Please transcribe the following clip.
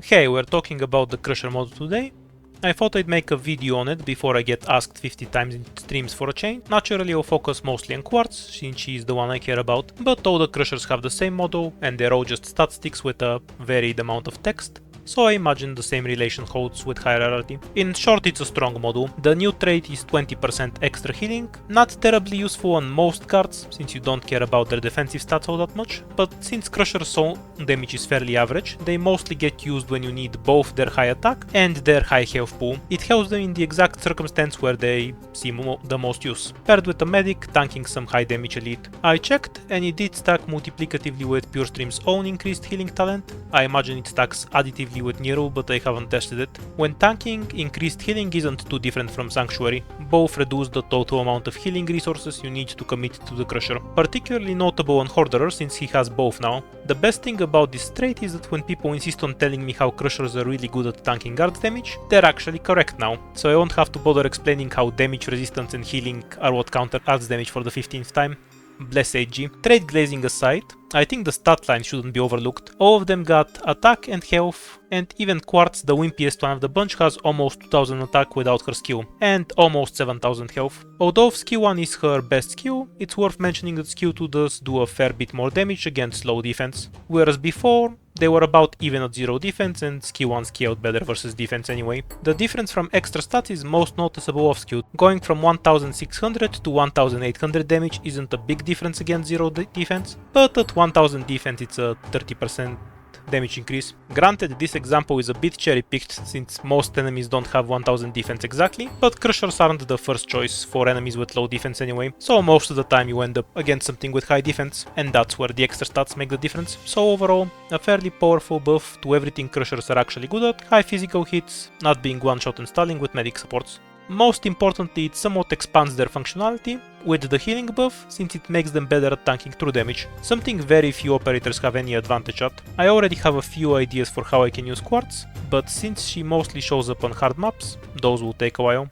Hey, we're talking about the Crusher mod today. I thought I'd make a video on it before I get asked 50 times in streams for a change. Naturally I'll focus mostly on Quartz, since she is the one I care about, but all the Crushers have the same model and they're all just stat sticks with a varied amount of text. So I imagine the same relation holds with hierarchy. In short, it's a strong model. The new trait is 20% extra healing, not terribly useful on most cards, since you don't care about their defensive stats all that much, but since Crusher's soul damage is fairly average, they mostly get used when you need both their high attack and their high health pool. It helps them in the exact circumstance where they see the most use. Paired with a medic, tanking some high damage elite. I checked, and it did stack multiplicatively with PureStream's own increased healing talent. I imagine it stacks additively with Nero, but I haven't tested it. When tanking, increased healing isn't too different from Sanctuary. Both reduce the total amount of healing resources you need to commit to the Crusher. Particularly notable on Horderer since he has both now. The best thing about this trait is that when people insist on telling me how Crushers are really good at tanking guard damage, they're actually correct now. So I won't have to bother explaining how damage resistance and healing are what counter adds damage for the 15th time. Bless AG. Trait glazing aside, I think the stat line shouldn't be overlooked. All of them got attack and health, and even Quartz, the wimpiest one of the bunch, has almost 2000 attack without her skill, and almost 7000 health. Although skill 1 is her best skill, it's worth mentioning that skill 2 does do a fair bit more damage against low defense, whereas before, they were about even at 0 defense and skill 1 scaled better versus defense anyway. The difference from extra stats is most noticeable off skill. Going from 1600 to 1800 damage isn't a big difference against 0 defense, but at 1000 defense it's a 30% damage increase. Granted, this example is a bit cherry-picked since most enemies don't have 1000 defense exactly, but Crushers aren't the first choice for enemies with low defense anyway, so most of the time you end up against something with high defense, and that's where the extra stats make the difference. So overall, a fairly powerful buff to everything Crushers are actually good at, high physical hits, not being one-shot and stalling with medic supports. Most importantly, it somewhat expands their functionality with the healing buff, since it makes them better at tanking true damage, something very few operators have any advantage at. I already have a few ideas for how I can use Quartz, but since she mostly shows up on hard maps, those will take a while.